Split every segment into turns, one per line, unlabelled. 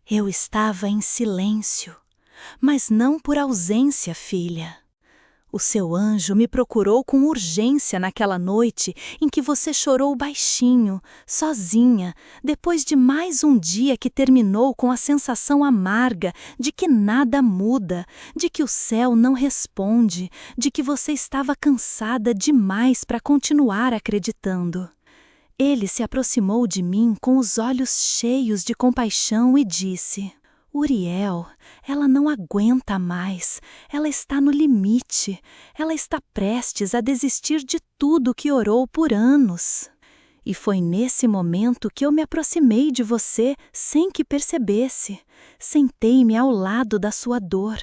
Eu estava em silêncio, mas não por ausência, filha. O seu anjo me procurou com urgência naquela noite em que você chorou baixinho, sozinha, depois de mais um dia que terminou com a sensação amarga de que nada muda, de que o céu não responde, de que você estava cansada demais para continuar acreditando. Ele se aproximou de mim com os olhos cheios de compaixão e disse: Uriel, ela não aguenta mais, ela está no limite, ela está prestes a desistir de tudo que orou por anos. E foi nesse momento que eu me aproximei de você sem que percebesse. Sentei-me ao lado da sua dor,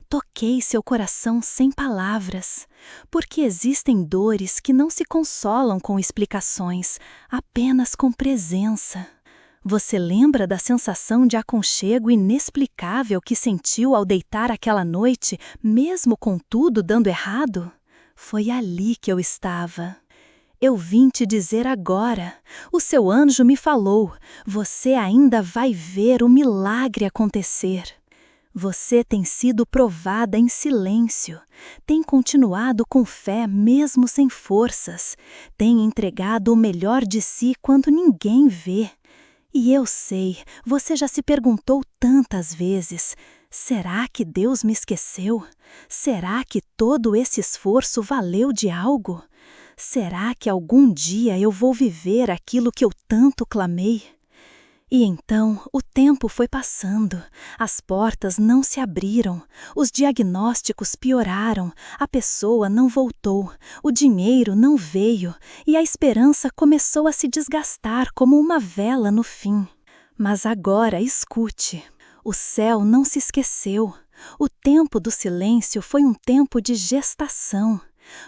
toquei seu coração sem palavras, porque existem dores que não se consolam com explicações, apenas com presença. Você lembra da sensação de aconchego inexplicável que sentiu ao deitar aquela noite, mesmo com tudo dando errado? Foi ali que eu estava. Eu vim te dizer agora, o seu anjo me falou, você ainda vai ver o milagre acontecer. Você tem sido provada em silêncio, tem continuado com fé mesmo sem forças, tem entregado o melhor de si quando ninguém vê. E eu sei, você já se perguntou tantas vezes, será que Deus me esqueceu? Será que todo esse esforço valeu de algo? Será que algum dia eu vou viver aquilo que eu tanto clamei? E então o tempo foi passando, as portas não se abriram, os diagnósticos pioraram, a pessoa não voltou, o dinheiro não veio e a esperança começou a se desgastar como uma vela no fim. Mas agora escute, o céu não se esqueceu, o tempo do silêncio foi um tempo de gestação.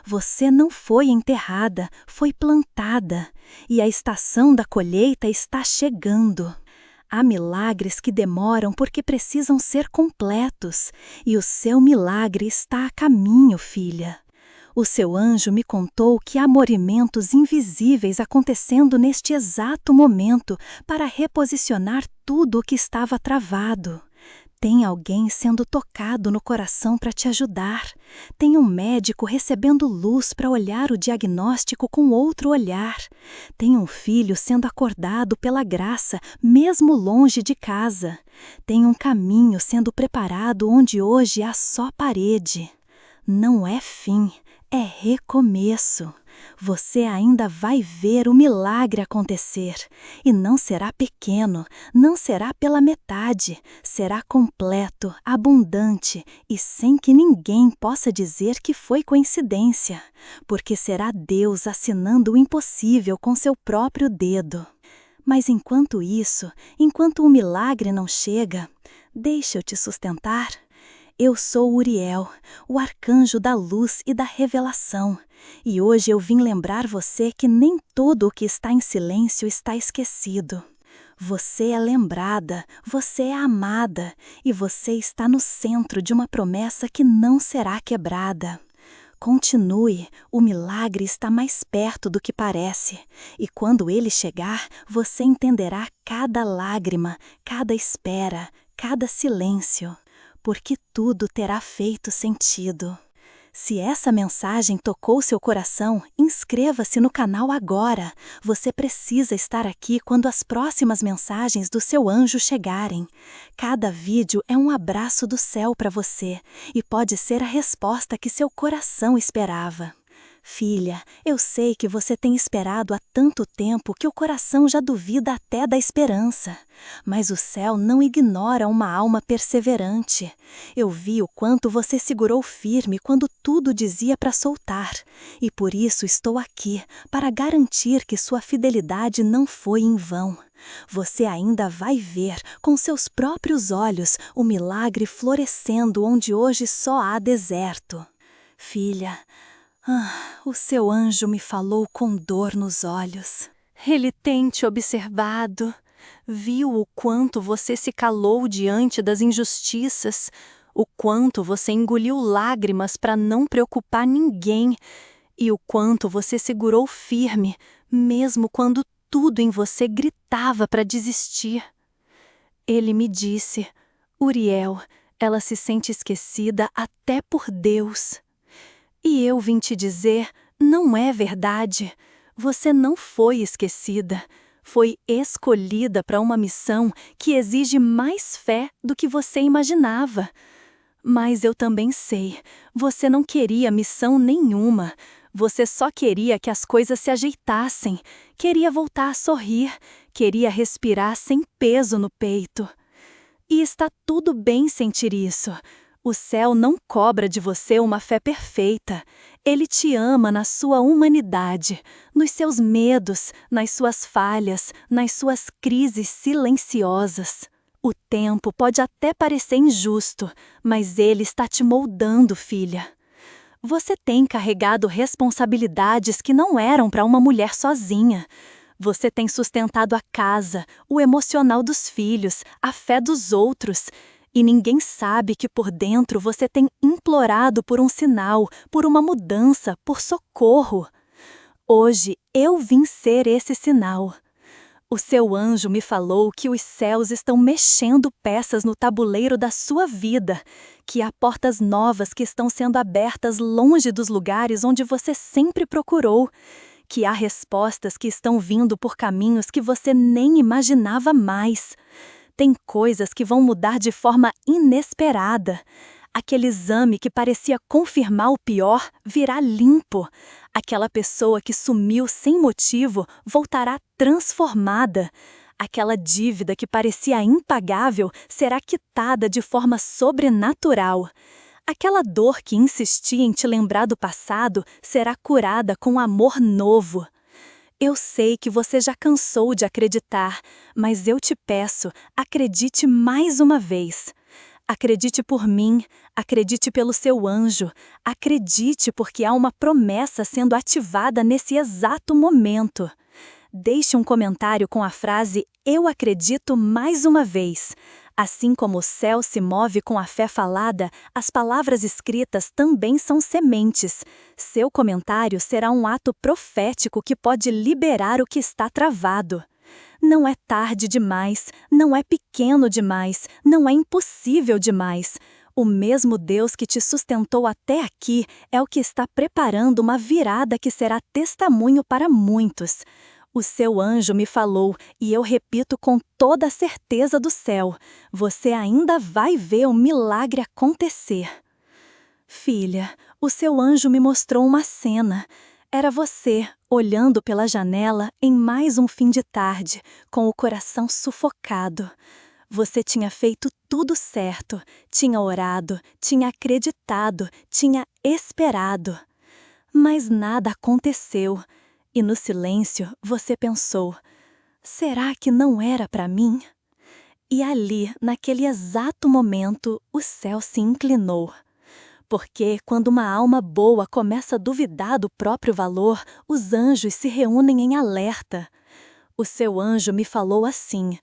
Você não foi enterrada, foi plantada, e a estação da colheita está chegando. Há milagres que demoram porque precisam ser completos, e o seu milagre está a caminho, filha. O seu anjo me contou que há movimentos invisíveis acontecendo neste exato momento para reposicionar tudo o que estava travado. Tem alguém sendo tocado no coração para te ajudar. Tem um médico recebendo luz para olhar o diagnóstico com outro olhar. Tem um filho sendo acordado pela graça, mesmo longe de casa. Tem um caminho sendo preparado onde hoje há só parede. Não é fim, é recomeço. Você ainda vai ver o milagre acontecer, e não será pequeno, não será pela metade, será completo, abundante e sem que ninguém possa dizer que foi coincidência, porque será Deus assinando o impossível com seu próprio dedo. Mas enquanto isso, enquanto o milagre não chega, deixa eu te sustentar. Eu sou Uriel, o arcanjo da luz e da revelação, e hoje eu vim lembrar você que nem tudo o que está em silêncio está esquecido. Você é lembrada, você é amada, e você está no centro de uma promessa que não será quebrada. Continue, o milagre está mais perto do que parece, e quando ele chegar, você entenderá cada lágrima, cada espera, cada silêncio. Porque tudo terá feito sentido. Se essa mensagem tocou seu coração, inscreva-se no canal agora. Você precisa estar aqui quando as próximas mensagens do seu anjo chegarem. Cada vídeo é um abraço do céu para você e pode ser a resposta que seu coração esperava. Filha, eu sei que você tem esperado há tanto tempo que o coração já duvida até da esperança. Mas o céu não ignora uma alma perseverante. Eu vi o quanto você segurou firme quando tudo dizia para soltar. E por isso estou aqui, para garantir que sua fidelidade não foi em vão. Você ainda vai ver, com seus próprios olhos, o milagre florescendo onde hoje só há deserto. Filha, o seu anjo me falou com dor nos olhos. Ele tem te observado, viu o quanto você se calou diante das injustiças, o quanto você engoliu lágrimas para não preocupar ninguém e o quanto você segurou firme, mesmo quando tudo em você gritava para desistir. Ele me disse: Uriel, ela se sente esquecida até por Deus. E eu vim te dizer, não é verdade. Você não foi esquecida. Foi escolhida para uma missão que exige mais fé do que você imaginava. Mas eu também sei, você não queria missão nenhuma. Você só queria que as coisas se ajeitassem, queria voltar a sorrir, queria respirar sem peso no peito. E está tudo bem sentir isso. O céu não cobra de você uma fé perfeita. Ele te ama na sua humanidade, nos seus medos, nas suas falhas, nas suas crises silenciosas. O tempo pode até parecer injusto, mas ele está te moldando, filha. Você tem carregado responsabilidades que não eram para uma mulher sozinha. Você tem sustentado a casa, o emocional dos filhos, a fé dos outros. E ninguém sabe que por dentro você tem implorado por um sinal, por uma mudança, por socorro. Hoje eu vim ser esse sinal. O seu anjo me falou que os céus estão mexendo peças no tabuleiro da sua vida, que há portas novas que estão sendo abertas longe dos lugares onde você sempre procurou, que há respostas que estão vindo por caminhos que você nem imaginava mais. Tem coisas que vão mudar de forma inesperada. Aquele exame que parecia confirmar o pior virá limpo. Aquela pessoa que sumiu sem motivo voltará transformada. Aquela dívida que parecia impagável será quitada de forma sobrenatural. Aquela dor que insistia em te lembrar do passado será curada com amor novo. Eu sei que você já cansou de acreditar, mas eu te peço, acredite mais uma vez. Acredite por mim, acredite pelo seu anjo, acredite porque há uma promessa sendo ativada nesse exato momento. Deixe um comentário com a frase "Eu acredito mais uma vez". Assim como o céu se move com a fé falada, as palavras escritas também são sementes. Seu comentário será um ato profético que pode liberar o que está travado. Não é tarde demais, não é pequeno demais, não é impossível demais. O mesmo Deus que te sustentou até aqui é o que está preparando uma virada que será testemunho para muitos. O seu anjo me falou, e eu repito com toda a certeza do céu, você ainda vai ver o milagre acontecer. Filha, o seu anjo me mostrou uma cena. Era você, olhando pela janela em mais um fim de tarde, com o coração sufocado. Você tinha feito tudo certo, tinha orado, tinha acreditado, tinha esperado. Mas nada aconteceu. E no silêncio você pensou, será que não era para mim? E ali, naquele exato momento, o céu se inclinou. Porque quando uma alma boa começa a duvidar do próprio valor, os anjos se reúnem em alerta. O seu anjo me falou assim,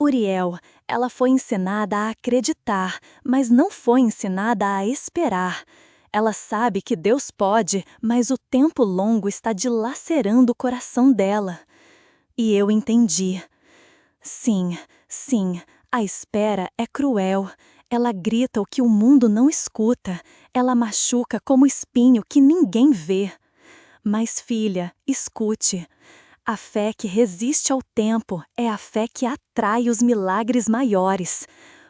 Uriel, ela foi ensinada a acreditar, mas não foi ensinada a esperar. Ela sabe que Deus pode, mas o tempo longo está dilacerando o coração dela. E eu entendi. Sim, a espera é cruel. Ela grita o que o mundo não escuta. Ela machuca como espinho que ninguém vê. Mas, filha, escute. A fé que resiste ao tempo é a fé que atrai os milagres maiores.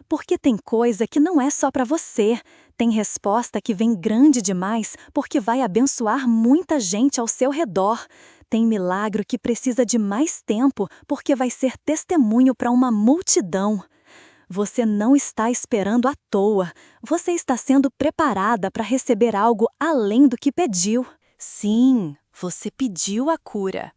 Porque tem coisa que não é só para você. Tem resposta que vem grande demais porque vai abençoar muita gente ao seu redor. Tem milagre que precisa de mais tempo porque vai ser testemunho para uma multidão. Você não está esperando à toa. Você está sendo preparada para receber algo além do que pediu. Sim, você pediu a cura.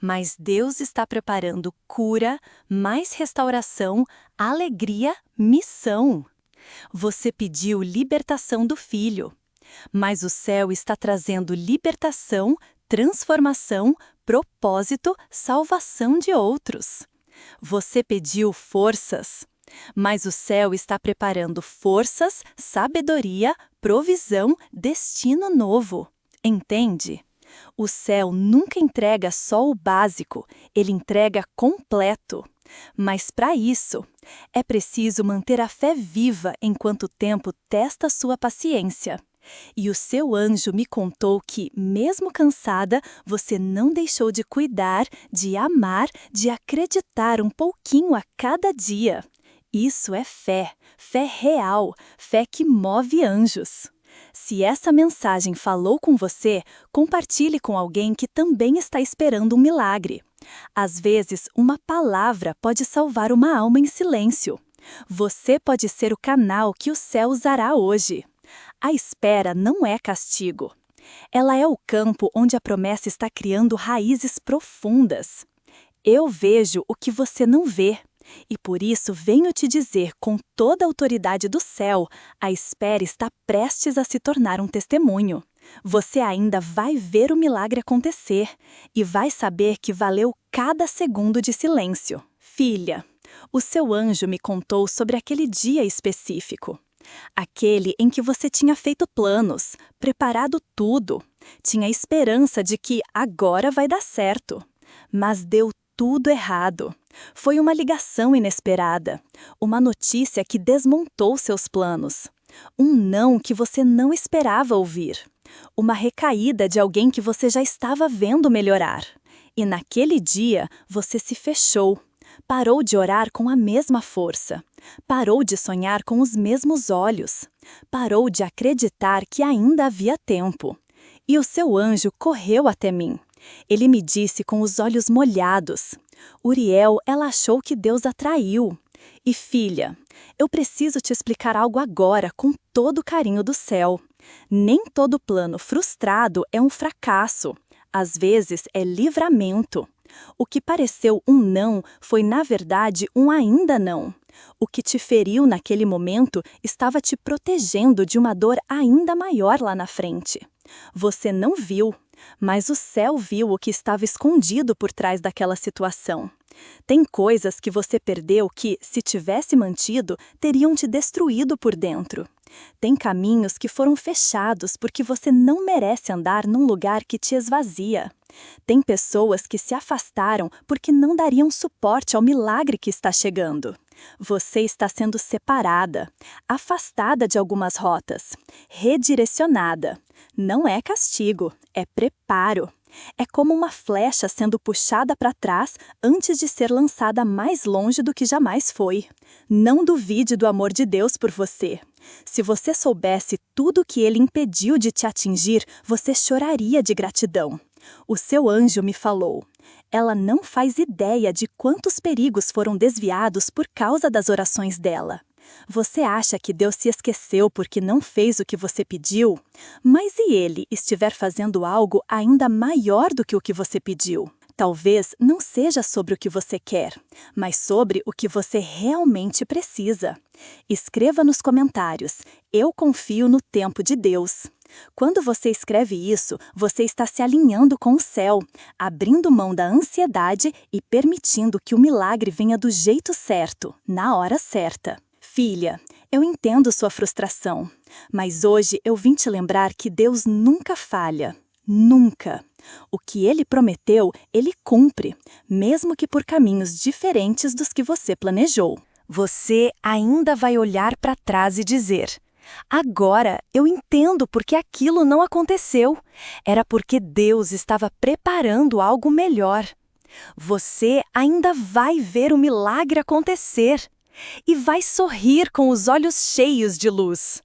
Mas Deus está preparando cura, mais restauração, alegria, missão. Você pediu libertação do filho, mas o céu está trazendo libertação, transformação, propósito, salvação de outros. Você pediu forças, mas o céu está preparando forças, sabedoria, provisão, destino novo. Entende? O céu nunca entrega só o básico, ele entrega completo. Mas para isso, é preciso manter a fé viva enquanto o tempo testa sua paciência. E o seu anjo me contou que, mesmo cansada, você não deixou de cuidar, de amar, de acreditar um pouquinho a cada dia. Isso é fé, fé real, fé que move anjos. Se essa mensagem falou com você, compartilhe com alguém que também está esperando um milagre. Às vezes, uma palavra pode salvar uma alma em silêncio. Você pode ser o canal que o céu usará hoje. A espera não é castigo. Ela é o campo onde a promessa está criando raízes profundas. Eu vejo o que você não vê. E por isso venho te dizer com toda a autoridade do céu, a espera está prestes a se tornar um testemunho. Você ainda vai ver o milagre acontecer e vai saber que valeu cada segundo de silêncio. Filha, o seu anjo me contou sobre aquele dia específico. Aquele em que você tinha feito planos, preparado tudo, tinha esperança de que agora vai dar certo. Mas deu tudo errado. Foi uma ligação inesperada, uma notícia que desmontou seus planos, um não que você não esperava ouvir, uma recaída de alguém que você já estava vendo melhorar. E naquele dia você se fechou, parou de orar com a mesma força, parou de sonhar com os mesmos olhos, parou de acreditar que ainda havia tempo. E o seu anjo correu até mim. Ele me disse com os olhos molhados: Uriel, ela achou que Deus a traiu. E filha, eu preciso te explicar algo agora com todo o carinho do céu. Nem todo plano frustrado é um fracasso. Às vezes é livramento. O que pareceu um não foi, na verdade, um ainda não. O que te feriu naquele momento estava te protegendo de uma dor ainda maior lá na frente. Você não viu, mas o céu viu o que estava escondido por trás daquela situação. Tem coisas que você perdeu que, se tivesse mantido, teriam te destruído por dentro. Tem caminhos que foram fechados porque você não merece andar num lugar que te esvazia. Tem pessoas que se afastaram porque não dariam suporte ao milagre que está chegando. Você está sendo separada, afastada de algumas rotas, redirecionada. Não é castigo, é preparo. É como uma flecha sendo puxada para trás antes de ser lançada mais longe do que jamais foi. Não duvide do amor de Deus por você. Se você soubesse tudo o que ele impediu de te atingir, você choraria de gratidão. O seu anjo me falou: ela não faz ideia de quantos perigos foram desviados por causa das orações dela. Você acha que Deus se esqueceu porque não fez o que você pediu? Mas e ele estiver fazendo algo ainda maior do que o que você pediu? Talvez não seja sobre o que você quer, mas sobre o que você realmente precisa. Escreva nos comentários: eu confio no tempo de Deus. Quando você escreve isso, você está se alinhando com o céu, abrindo mão da ansiedade e permitindo que o milagre venha do jeito certo, na hora certa. Filha, eu entendo sua frustração, mas hoje eu vim te lembrar que Deus nunca falha. Nunca. O que Ele prometeu, Ele cumpre, mesmo que por caminhos diferentes dos que você planejou. Você ainda vai olhar para trás e dizer: agora eu entendo porque aquilo não aconteceu. Era porque Deus estava preparando algo melhor. Você ainda vai ver o milagre acontecer e vai sorrir com os olhos cheios de luz.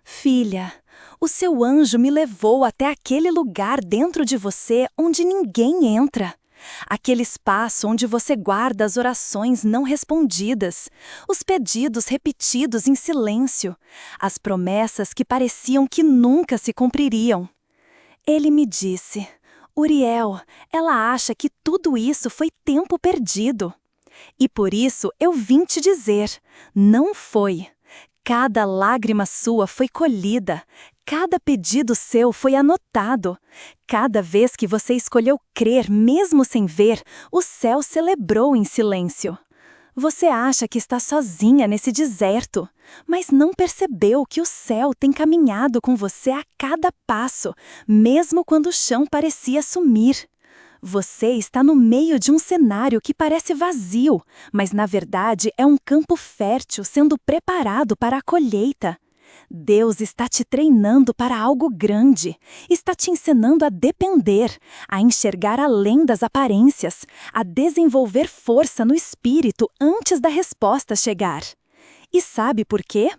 Filha, o seu anjo me levou até aquele lugar dentro de você onde ninguém entra. Aquele espaço onde você guarda as orações não respondidas, os pedidos repetidos em silêncio, as promessas que pareciam que nunca se cumpririam. Ele me disse: Uriel, ela acha que tudo isso foi tempo perdido. E por isso eu vim te dizer: não foi. Cada lágrima sua foi colhida, cada pedido seu foi anotado. Cada vez que você escolheu crer mesmo sem ver, o céu celebrou em silêncio. Você acha que está sozinha nesse deserto, mas não percebeu que o céu tem caminhado com você a cada passo, mesmo quando o chão parecia sumir. Você está no meio de um cenário que parece vazio, mas na verdade é um campo fértil sendo preparado para a colheita. Deus está te treinando para algo grande, está te ensinando a depender, a enxergar além das aparências, a desenvolver força no espírito antes da resposta chegar. E sabe por quê?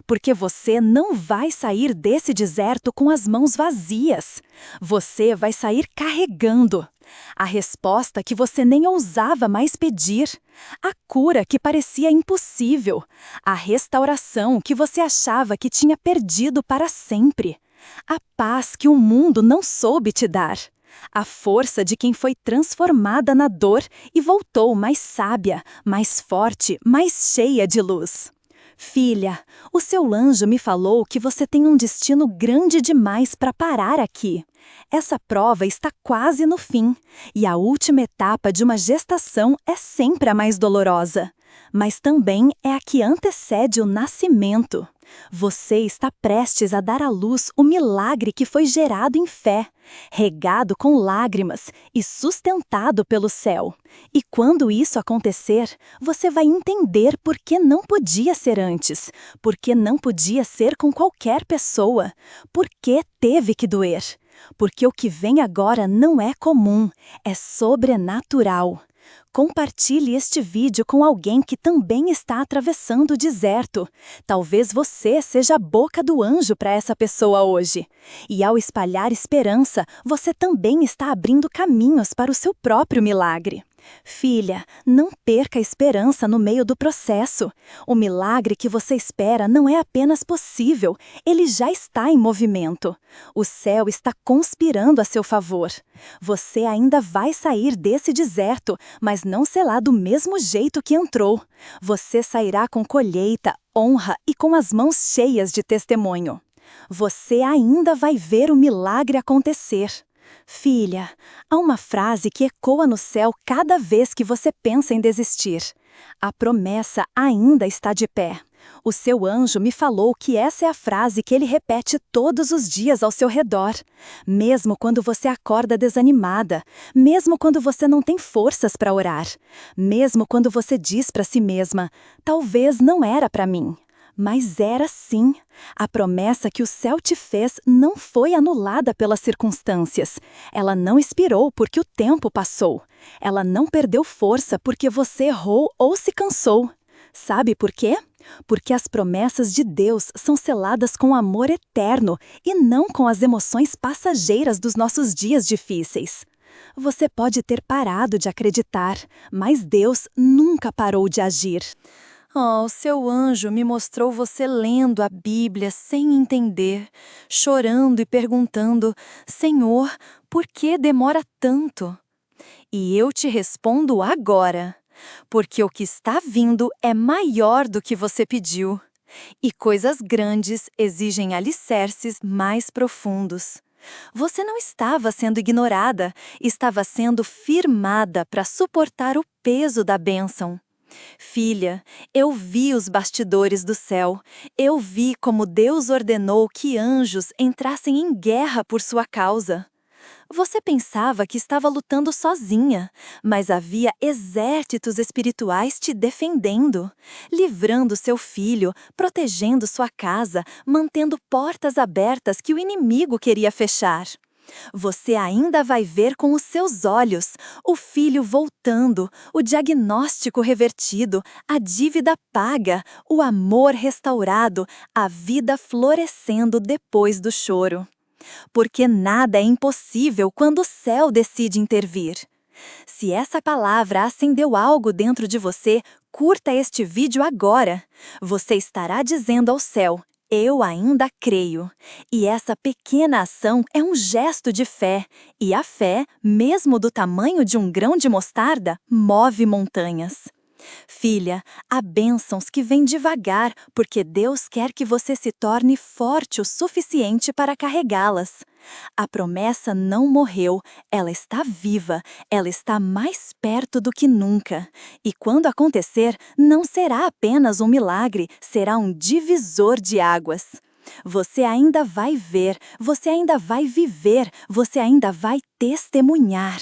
Porque você não vai sair desse deserto com as mãos vazias. Você vai sair carregando a resposta que você nem ousava mais pedir, a cura que parecia impossível, a restauração que você achava que tinha perdido para sempre, a paz que o mundo não soube te dar, a força de quem foi transformada na dor e voltou mais sábia, mais forte, mais cheia de luz. Filha, o seu anjo me falou que você tem um destino grande demais para parar aqui. Essa prova está quase no fim, e a última etapa de uma gestação é sempre a mais dolorosa, mas também é a que antecede o nascimento. Você está prestes a dar à luz o milagre que foi gerado em fé, regado com lágrimas e sustentado pelo céu. E quando isso acontecer, você vai entender por que não podia ser antes, por que não podia ser com qualquer pessoa, por que teve que doer. Porque o que vem agora não é comum, é sobrenatural. Compartilhe este vídeo com alguém que também está atravessando o deserto. Talvez você seja a boca do anjo para essa pessoa hoje. E ao espalhar esperança, você também está abrindo caminhos para o seu próprio milagre. Filha, não perca a esperança no meio do processo. O milagre que você espera não é apenas possível, ele já está em movimento. O céu está conspirando a seu favor. Você ainda vai sair desse deserto, mas não será do mesmo jeito que entrou. Você sairá com colheita, honra e com as mãos cheias de testemunho. Você ainda vai ver o milagre acontecer. Filha, há uma frase que ecoa no céu cada vez que você pensa em desistir. A promessa ainda está de pé. O seu anjo me falou que essa é a frase que ele repete todos os dias ao seu redor. Mesmo quando você acorda desanimada, mesmo quando você não tem forças para orar, mesmo quando você diz para si mesma, talvez não era para mim. Mas era sim. A promessa que o céu te fez não foi anulada pelas circunstâncias. Ela não expirou porque o tempo passou. Ela não perdeu força porque você errou ou se cansou. Sabe por quê? Porque as promessas de Deus são seladas com amor eterno e não com as emoções passageiras dos nossos dias difíceis. Você pode ter parado de acreditar, mas Deus nunca parou de agir. Oh, o seu anjo me mostrou você lendo a Bíblia sem entender, chorando e perguntando, Senhor, por que demora tanto? E eu te respondo agora, porque o que está vindo é maior do que você pediu, e coisas grandes exigem alicerces mais profundos. Você não estava sendo ignorada, estava sendo firmada para suportar o peso da bênção. Filha, eu vi os bastidores do céu, eu vi como Deus ordenou que anjos entrassem em guerra por sua causa. Você pensava que estava lutando sozinha, mas havia exércitos espirituais te defendendo, livrando seu filho, protegendo sua casa, mantendo portas abertas que o inimigo queria fechar. Você ainda vai ver com os seus olhos o filho voltando, o diagnóstico revertido, a dívida paga, o amor restaurado, a vida florescendo depois do choro. Porque nada é impossível quando o céu decide intervir. Se essa palavra acendeu algo dentro de você, curta este vídeo agora. Você estará dizendo ao céu: eu ainda creio. E essa pequena ação é um gesto de fé. E a fé, mesmo do tamanho de um grão de mostarda, move montanhas. Filha, há bênçãos que vêm devagar, porque Deus quer que você se torne forte o suficiente para carregá-las. A promessa não morreu, ela está viva, ela está mais perto do que nunca. E quando acontecer, não será apenas um milagre, será um divisor de águas. Você ainda vai ver, você ainda vai viver, você ainda vai testemunhar.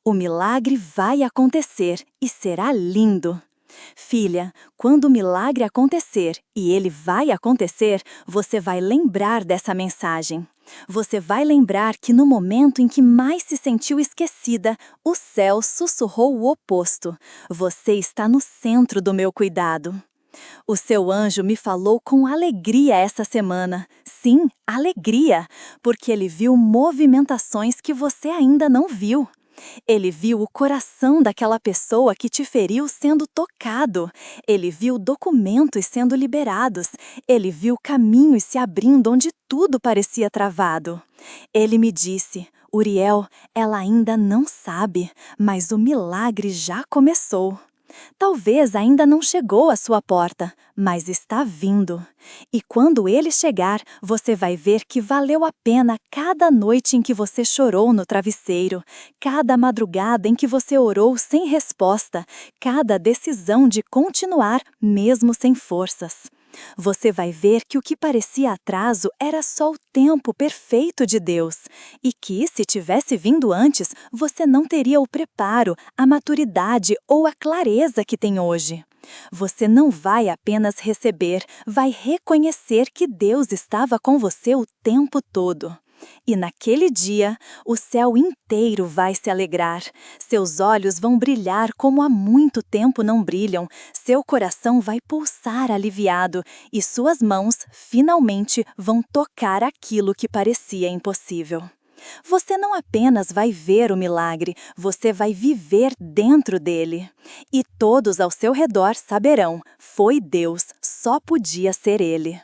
O milagre vai acontecer e será lindo. Filha, quando o milagre acontecer, e ele vai acontecer, você vai lembrar dessa mensagem. Você vai lembrar que no momento em que mais se sentiu esquecida, o céu sussurrou o oposto. Você está no centro do meu cuidado. O seu anjo me falou com alegria essa semana. Sim, alegria, porque ele viu movimentações que você ainda não viu. Ele viu o coração daquela pessoa que te feriu sendo tocado. Ele viu documentos sendo liberados. Ele viu caminhos se abrindo onde tudo parecia travado. Ele me disse: Uriel, ela ainda não sabe, mas o milagre já começou. Talvez ainda não chegou à sua porta, mas está vindo. E quando ele chegar, você vai ver que valeu a pena cada noite em que você chorou no travesseiro, cada madrugada em que você orou sem resposta, cada decisão de continuar mesmo sem forças. Você vai ver que o que parecia atraso era só o tempo perfeito de Deus, e que, se tivesse vindo antes, você não teria o preparo, a maturidade ou a clareza que tem hoje. Você não vai apenas receber, vai reconhecer que Deus estava com você o tempo todo. E naquele dia, o céu inteiro vai se alegrar. Seus olhos vão brilhar como há muito tempo não brilham. Seu coração vai pulsar aliviado e suas mãos, finalmente, vão tocar aquilo que parecia impossível. Você não apenas vai ver o milagre, você vai viver dentro dele. E todos ao seu redor saberão: foi Deus, só podia ser Ele.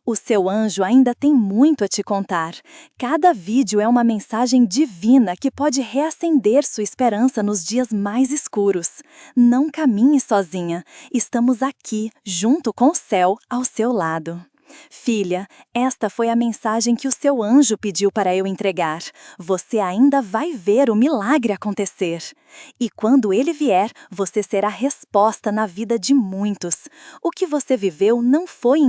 O seu anjo ainda tem muito a te contar. Cada vídeo é uma mensagem divina que pode reacender sua esperança nos dias mais escuros. Não caminhe sozinha. Estamos aqui, junto com o céu, ao seu lado. Filha, esta foi a mensagem que o seu anjo pediu para eu entregar. Você ainda vai ver o milagre acontecer. E quando ele vier, você será resposta na vida de muitos. O que você viveu não foi